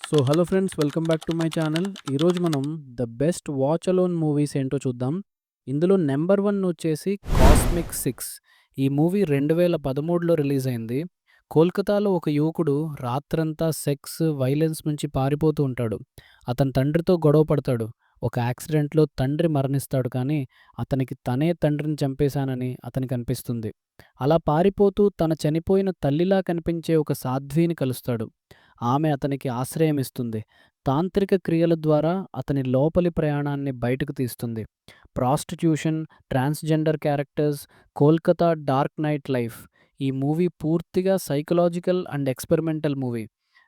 Hello friends, welcome back to my channel. ఈరోజు మనం the best watch alone movies ఏంటో చూద్దాం. ఇందులో నెంబర్ 1 వచ్చేసి 'కాస్మిక్ 6'. ఈ మూవీ 2013లో రిలీజ్ అయింది. కోల్కతాలో ఒక యువకుడు రాత్రంతా సెక్స్, వైలెన్స్ నుంచి పారిపోతూ ఉంటాడు. అతని తండ్రితో గొడవ పడతాడు. ఒక యాక్సిడెంట్లో తండ్రి మరణిస్తాడు, కానీ అతనికి తనే తండ్రిని చంపేశానని అతనికి అనిపిస్తుంది. అలా పారిపోతూ తన చనిపోయిన తల్లిలా కనిపించే ఒక సాధ్విని కలుస్తాడు. ఆమె అతనికి ఆశ్రయం ఇస్తుంది. తాంత్రిక క్రియల ద్వారా అతని లోపలి ప్రయాణాన్ని బయటకు తీస్తుంది. Prostitution, transgender characters, Kolkata dark night life. ఈ మూవీ పూర్తిగా సైకలాజికల్ అండ్ ఎక్స్‌పెరిమెంటల్ మూవీ.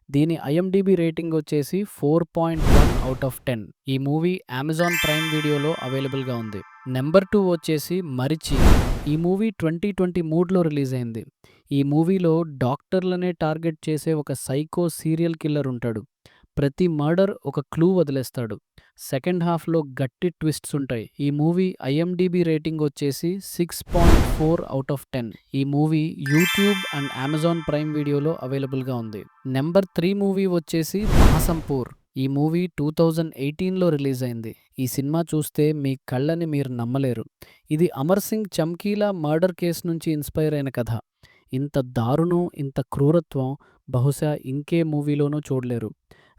దీని ఐఎండీబీ రేటింగ్ వచ్చేసి 4.1/10. ఈ మూవీ అమెజాన్ ప్రైమ్ వీడియోలో అవైలబుల్‌గా ఉంది. నెంబర్ 2 వచ్చేసి 'మరిచి'. ఈ మూవీ 2023లో రిలీజ్ అయింది. ఈ మూవీలో డాక్టర్లనే టార్గెట్ చేసే ఒక సైకో సీరియల్ కిల్లర్ ఉంటాడు. ప్రతి మర్డర్ ఒక క్లూ వదిలేస్తాడు. సెకండ్ హాఫ్‌లో గట్టి ట్విస్ట్స్ ఉంటాయి. ఈ మూవీ ఐఎండీబీ రేటింగ్ వచ్చేసి 6.4/10. ఈ movie YouTube and Amazon prime వీడియోలో అవైలబుల్‌గా ఉంది. నెంబర్ 3 మూవీ వచ్చేసి 'మహాసంపూర్'. ఈ మూవీ 2018లో రిలీజ్ అయింది. ఈ సినిమా చూస్తే మీ కళ్ళని మీరు నమ్మలేరు. ఇది అమర్ సింగ్ చమ్కీలా మర్డర్ కేసు నుంచి ఇన్స్పైర్ అయిన కథ. ఇంత దారుణం, ఇంత క్రూరత్వం బహుశా ఇంకే మూవీలోనూ చూడలేరు.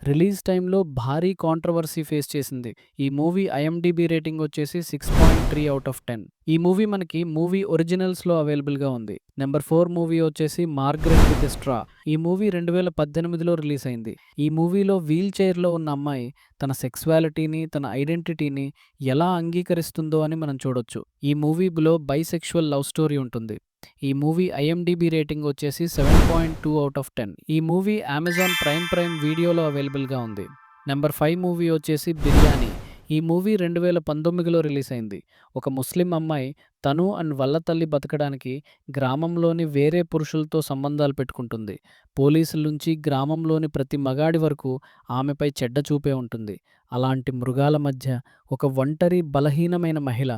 రిలీజ్ టైంలో భారీ కాంట్రవర్సీ ఫేస్ చేసింది. ఈ మూవీ ఐఎండీబీ రేటింగ్ వచ్చేసి 6.3/10. ఈ మూవీ మనకి మూవీ ఒరిజినల్స్‌లో అవైలబుల్‌గా ఉంది. నెంబర్ 4 మూవీ వచ్చేసి 'మార్గరెట్ విత్ ఎ స్ట్రా'. ఈ మూవీ 2018లో రిలీజ్ అయింది. ఈ మూవీలో వీల్ చైర్‌లో ఉన్న అమ్మాయి తన సెక్సువాలిటీని, తన ఐడెంటిటీని ఎలా అంగీకరిస్తుందో అని మనం చూడొచ్చు. ఈ మూవీలో బైసెక్షువల్ లవ్ స్టోరీ ఉంటుంది. ఈ మూవీ ఐఎండీబీ రేటింగ్ వచ్చేసి 7.2/10. ఈ మూవీ అమెజాన్ ప్రైమ్ వీడియోలో అవైలబుల్‌గా ఉంది. నెంబర్ 5 మూవీ వచ్చేసి 'బిర్యానీ'. ఈ మూవీ 2019లో రిలీజ్ అయింది. ఒక ముస్లిం అమ్మాయి తను అండ్ వాళ్ళ తల్లి బతకడానికి గ్రామంలోని వేరే పురుషులతో సంబంధాలు పెట్టుకుంటుంది. పోలీసుల నుంచి గ్రామంలోని ప్రతి మగాడి వరకు ఆమెపై చెడ్డ చూపే ఉంటుంది. అలాంటి మృగాల మధ్య ఒక ఒంటరి, బలహీనమైన మహిళ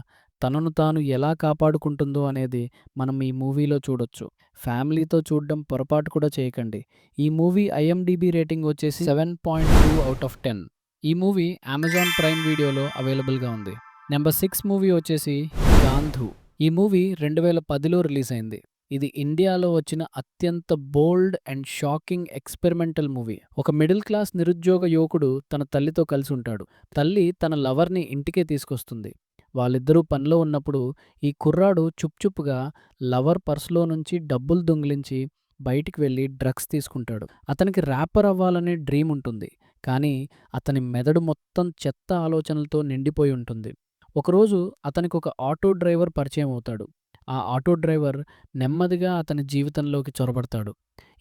తనను తాను ఎలా కాపాడుకుంటుందో అనేది మనం ఈ మూవీలో చూడొచ్చు. ఫ్యామిలీతో చూడడం పొరపాటు కూడా చేయకండి. ఈ మూవీ ఐఎండీబీ రేటింగ్ వచ్చేసి 7.2/10. ఈ మూవీ అమెజాన్ ప్రైమ్ వీడియోలో అవైలబుల్‌గా ఉంది. నెంబర్ 6 మూవీ వచ్చేసి 'గాంధు'. ఈ మూవీ 2010లో రిలీజ్ అయింది. ఇది ఇండియాలో వచ్చిన అత్యంత బోల్డ్ అండ్ షాకింగ్ ఎక్స్పెరిమెంటల్ మూవీ. ఒక మిడిల్ క్లాస్ నిరుద్యోగ యువకుడు తన తల్లితో కలిసి ఉంటాడు. తల్లి తన లవర్‌ని ఇంటికే తీసుకొస్తుంది. వాళ్ళిద్దరూ పనిలో ఉన్నప్పుడు ఈ కుర్రాడు చుప్‌చుప్‌గా లవర్ పర్సులో నుంచి డబ్బులు దొంగిలించి బయటికి వెళ్ళి డ్రగ్స్ తీసుకుంటాడు. అతనికి ర్యాపర్ అవ్వాలనే డ్రీమ్ ఉంటుంది. కానీ అతని మెదడు మొత్తం చెత్త ఆలోచనలతో నిండిపోయి ఉంటుంది. ఒకరోజు అతనికొక ఆటో డ్రైవర్ పరిచయం అవుతాడు. ఆ ఆటో డ్రైవర్ నెమ్మదిగా అతని జీవితంలోకి చొరబడతాడు.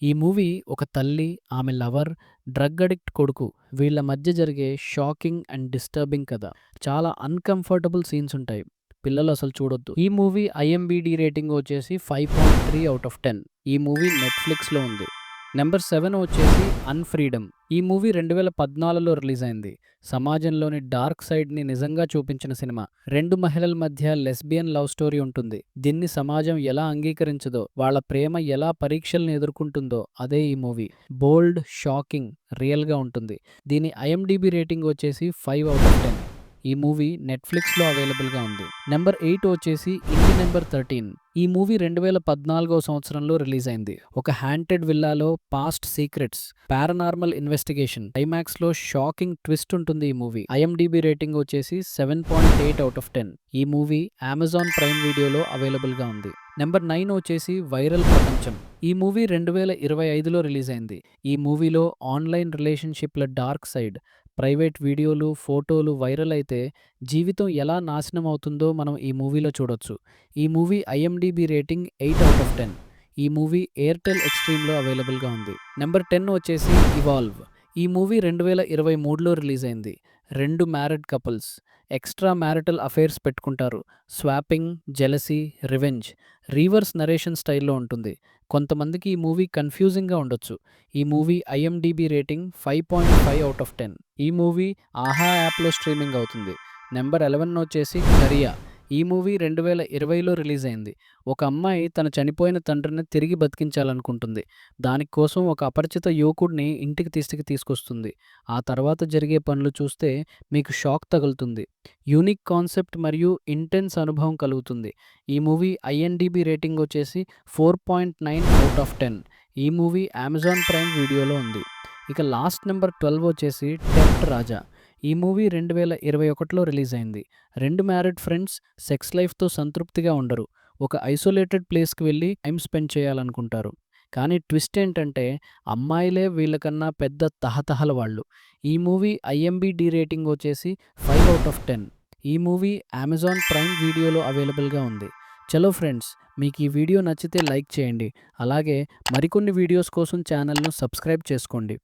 ఈ మూవీ ఒక తల్లి, ఆమె లవర్, డ్రగ్ అడిక్ట్ కొడుకు వీళ్ళ మధ్య జరిగే షాకింగ్ అండ్ డిస్టర్బింగ్ కథ. చాలా అన్‌కంఫర్టబుల్ సీన్స్ ఉంటాయి. పిల్లలు అసలు చూడొద్దు. ఈ మూవీ ఐఎంబీడీ రేటింగ్ వచ్చేసి 5.3/10. ఈ మూవీ నెట్‌ఫ్లిక్స్‌లో ఉంది. నెంబర్ 7 వచ్చేసి 'అన్‌ఫ్రీడమ్'. ఈ మూవీ 2014లో రిలీజ్ అయింది. సమాజంలోని డార్క్ సైడ్‌ని నిజంగా చూపించిన సినిమా. 2 మహిళల మధ్య లెస్బియన్ లవ్ స్టోరీ ఉంటుంది. దీన్ని సమాజం ఎలా అంగీకరించదో, వాళ్ళ ప్రేమ ఎలా పరీక్షల్ని ఎదుర్కొంటుందో అదే ఈ మూవీ. బోల్డ్, షాకింగ్, రియల్‌గా ఉంటుంది. దీని ఐఎండీబీ రేటింగ్ వచ్చేసి 5/10. ఈ మూవీ నెట్‌ఫ్లిక్స్‌లో అవైలబుల్‌గా ఉంది. నెంబర్ 8 వచ్చేసి 'ఇంటి నెంబర్ 13'. ఈ మూవీ 2014వ సంవత్సరంలో రిలీజ్ అయింది. ఒక హాంటెడ్ విల్లాలో పాస్ట్ సీక్రెట్స్, పారానార్మల్ ఇన్వెస్టిగేషన్, క్లైమాక్స్‌లో షాకింగ్ ట్విస్ట్ ఉంటుంది ఈ మూవీ. ఐఎండీబీ రేటింగ్ వచ్చేసి 7.8/10. ఈ మూవీ అమెజాన్ ప్రైమ్ వీడియోలో అవైలబుల్‌గా ఉంది. నెంబర్ 9 వచ్చేసి 'వైరల్ ప్రపంచం'. ఈ మూవీ 2025లో రిలీజ్ అయింది. ఈ మూవీలో ఆన్‌లైన్ రిలేషన్‌షిప్‌ల డార్క్ సైడ్, ప్రైవేట్ వీడియోలు, ఫోటోలు వైరల్ అయితే జీవితం ఎలా నాశనం అవుతుందో మనం ఈ మూవీలో చూడొచ్చు. ఈ మూవీ ఐఎండీబీ రేటింగ్ 8/10. ఈ మూవీ ఎయిర్టెల్ ఎక్స్‌ట్రీమ్‌లో అవైలబుల్‌గా ఉంది. నెంబర్ 10 వచ్చేసి 'ఇవాల్వ్'. ఈ మూవీ 2023లో రిలీజ్ అయింది. 2 married couples extra marital affairs పెట్టుకుంటారు. Swapping, jealousy, revenge reverse narration స్టైల్‌లో ఉంటుంది. కొంతమందికి ఈ మూవీ కన్‌ఫ్యూజింగ్‌గా ఉండొచ్చు. ఈ మూవీ ఐఎండీబీ రేటింగ్ 5.5/10. ఈ మూవీ ఆహా యాప్‌లో స్ట్రీమింగ్ అవుతుంది. నెంబర్ 11 వచ్చేసి 'దరియా'. ఈ మూవీ 2020లో రిలీజ్ అయింది. ఒక అమ్మాయి తన చనిపోయిన తండ్రిని తిరిగి బతికించాలనుకుంటుంది. దానికోసం ఒక అపరిచిత యువకుడిని ఇంటికి తీసుకొస్తుంది. ఆ తర్వాత జరిగే పనులు చూస్తే మీకు షాక్ తగులుతుంది. యూనిక్ కాన్సెప్ట్ మరియు ఇంటెన్స్ అనుభవం కలుగుతుంది. ఈ మూవీ ఐఎన్‌డిబి రేటింగ్ వచ్చేసి 4.9/10. ఈ మూవీ అమెజాన్ ప్రైమ్ వీడియోలో ఉంది. ఇక లాస్ట్ నెంబర్ 12 వచ్చేసి 'టెంప్ట్ రాజా'. ఈ మూవీ 2021లో రిలీజ్ అయింది. 2 మ్యారీడ్ ఫ్రెండ్స్ సెక్స్ లైఫ్‌తో సంతృప్తిగా ఉండరు. ఒక ఐసోలేటెడ్ ప్లేస్‌కి వెళ్లి టైమ్ స్పెండ్ చేయాలనుకుంటారు. కానీ ట్విస్ట్ ఏంటంటే అమ్మాయిలే వీళ్ళకన్నా పెద్ద తహతహల వాళ్ళు. ఈ మూవీ ఐఎంబిడి రేటింగ్ వచ్చేసి 5/10. ఈ మూవీ అమెజాన్ ప్రైమ్ వీడియోలో అవైలబుల్‌గా ఉంది. చలో ఫ్రెండ్స్, మీకు ఈ వీడియో నచ్చితే లైక్ చేయండి. అలాగే మరికొన్ని వీడియోస్ కోసం ఛానల్‌ను సబ్స్క్రైబ్ చేసుకోండి.